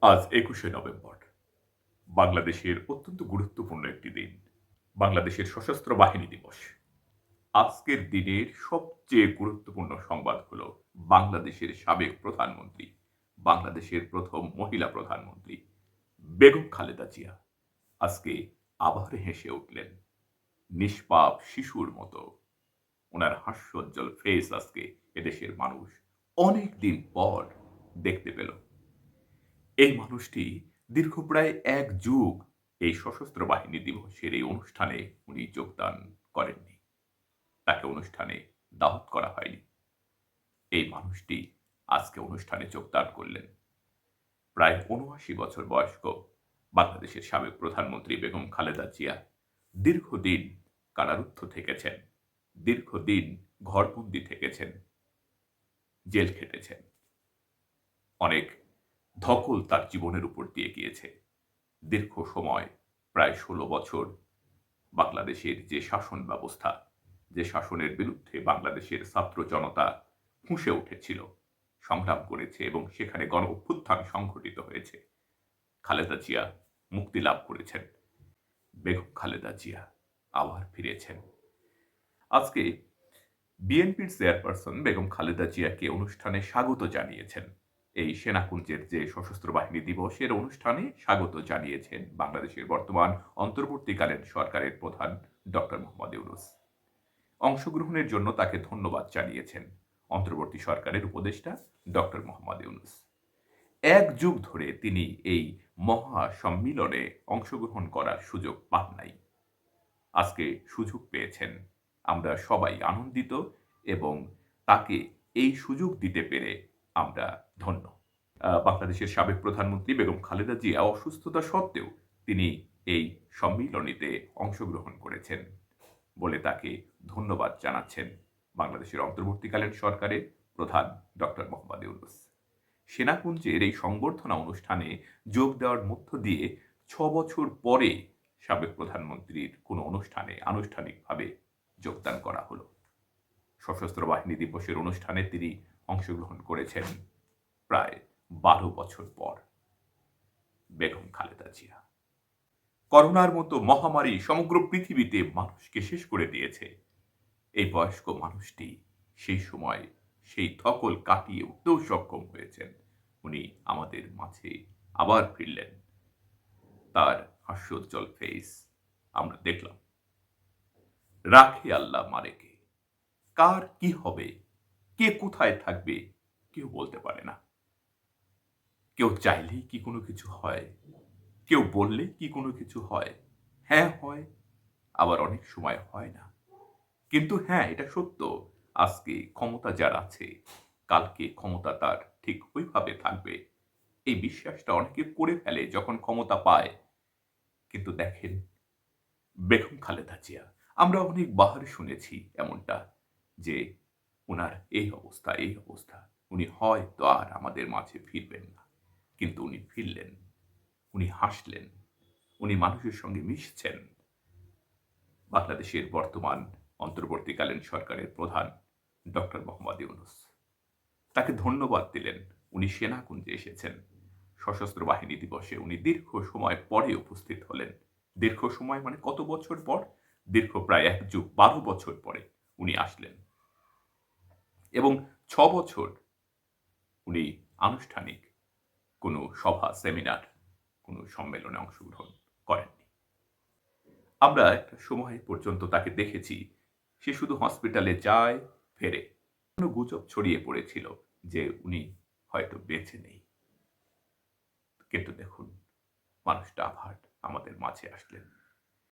আজ ২১শে নভেম্বর। বাংলাদেশের অত্যন্ত গুরুত্বপূর্ণ একটি দিন। বাংলাদেশের সশস্ত্র বাহিনী দিবস। আজকের দিনের সবচেয়ে গুরুত্বপূর্ণ সংবাদ হল বাংলাদেশের সাবেক প্রধানমন্ত্রী, বাংলাদেশের প্রথম মহিলা প্রধানমন্ত্রী বেগম খালেদা জিয়া আজকে আবার হেসে উঠলেন। নিষ্পাপ শিশুর মতো উনার হাস্যোজ্জ্বল ফেস আজকে এদেশের মানুষ অনেক দিন পর দেখতে পেল। এই মানুষটি দীর্ঘ প্রায় ১ যুগ এই সশস্ত্র বাহিনী দিবসের এই অনুষ্ঠানে উনি যোগদান করেননি। তাকে অনুষ্ঠানে দাওয়াত করা হয়নি। এই মানুষটি আজকে অনুষ্ঠানে যোগদান করলেন। প্রায় ৭৯ বছর বয়স্ক বাংলাদেশের সাবেক প্রধানমন্ত্রী বেগম খালেদা জিয়া দীর্ঘদিন কারারুদ্ধ থেকেছেন, দীর্ঘদিন ঘরবন্দি থেকেছেন, জেল খেটেছেন। অনেক ধকল তার জীবনের উপর দিয়ে গিয়েছে। দীর্ঘ সময় প্রায় ১৬ বছর বাংলাদেশের যে শাসন ব্যবস্থা, যে শাসনের বিরুদ্ধে বাংলাদেশের ছাত্র জনতা ফুঁসে উঠেছিল, সংগ্রাম করেছে এবং সেখানে গণ-অভ্যুত্থান সংঘটিত হয়েছে। খালেদা জিয়া মুক্তি লাভ করেছেন। বেগম খালেদা জিয়া আবার ফিরেছেন। আজকে বিএনপির চেয়ারপারসন বেগম খালেদা জিয়াকে অনুষ্ঠানে স্বাগত জানিয়েছেন। এই সেনাকুঞ্জের যে সশস্ত্র বাহিনী দিবসের অনুষ্ঠানে স্বাগত জানিয়েছেন বাংলাদেশের বর্তমান অন্তর্বর্তীকালীন সরকারের প্রধান ডক্টর মোহাম্মদ ইউনূস। অংশগ্রহণের জন্য তাকে ধন্যবাদ জানিয়েছেন অন্তর্বর্তী সরকারের উপদেষ্টা ডক্টর মোহাম্মদ ইউনূস। ১ যুগ ধরে তিনি এই মহা সম্মিলনে অংশগ্রহণ করার সুযোগ পান নাই। আজকে সুযোগ পেয়েছেন। আমরা সবাই আনন্দিত এবং তাকে এই সুযোগ দিতে পেরে আমরা ধন্য। বাংলাদেশের সাবেক প্রধানমন্ত্রী বেগম খালেদা জিয়া অসুস্থতা সত্ত্বেও তিনি এই সম্মিলনীতে অংশগ্রহণ করেছেন বলে তাকে ধন্যবাদ জানাচ্ছেন বাংলাদেশের অন্তর্বর্তীকালীন সরকারের প্রধান ডক্টর মোহাম্মদ ইউনূস। সেনাকুঞ্জের এই সংবর্ধনা অনুষ্ঠানে যোগ দেওয়ার মধ্য দিয়ে ৬ বছর পরে সাবেক প্রধানমন্ত্রীর কোনো অনুষ্ঠানে আনুষ্ঠানিকভাবে যোগদান করা হলো। সশস্ত্র বাহিনী দিবসের অনুষ্ঠানে তিনি অংশগ্রহণ করেছেন প্রায় ১২ বছর পর। বেগম খালেদা জিয়া। করোনার মতো মহামারী সমগ্র পৃথিবীতে মানুষকে শেষ করে দিয়েছে। এই বয়স্ক মানুষটি সেই সময় সেই ধকল কাটিয়ে উঠতেও সক্ষম হয়েছেন। উনি আমাদের মাঝে আবার ফিরলেন। তার হাস্যোজ্জ্বল ফেস আমরা দেখলাম। রাখে আল্লাহ মারে কে। কার কি হবে, কে কোথায় থাকবে কেউ বলতে পারে না। কেউ চাইলেই কি কোনো কিছু হয়? কেউ বললে কি কোনো কিছু হয়? হ্যাঁ হয়, আবার অনেক সময় হয় না। কিন্তু হ্যাঁ, এটা সত্য, আজকে ক্ষমতা যার আছে, কালকে ক্ষমতা তার ঠিক ওইভাবে থাকবে। এই বিশ্বাসটা অনেকে করে ফেলে যখন ক্ষমতা পায়। কিন্তু দেখেন, বেগম খালেদা জিয়া, আমরা অনেকবার শুনেছি এমনটা যে উনার এই অবস্থা, এই অবস্থা। উনি হয়তো আর আমাদের মাঝে ফিরবেন না। কিন্তু উনি ফিরলেন। উনি হাসলেন। উনি মানুষের সঙ্গে মিশছেন। বাংলাদেশের বর্তমান অন্তর্বর্তীকালীন সরকারের প্রধান ডক্টর মোহাম্মদ ইউনূস। তাকে ধন্যবাদ দিলেন। উনি সেনাকুঞ্জে এসেছেন। সশস্ত্র বাহিনী দিবসে উনি দীর্ঘ সময় পরে উপস্থিত হলেন। দীর্ঘ সময় মানে কত বছর পর? দীর্ঘ প্রায় ১ যুগ ১২ বছর পরে উনি আসলেন। এবং ৬ বছর উনি আনুষ্ঠানিক কোনো সভা, সেমিনার, কোনো সম্মেলনে অংশগ্রহণ করেননি। আমরা একটা সময় পর্যন্ত তাকে দেখেছি, সে শুধু হসপিটালে যায়, ফেরে। কোনো গুজব ছড়িয়ে পড়েছিল যে উনি হয়তো বেঁচে নেই। কিন্তু দেখুন, মানুষটা আবার আমাদের মাঝে আসলেন।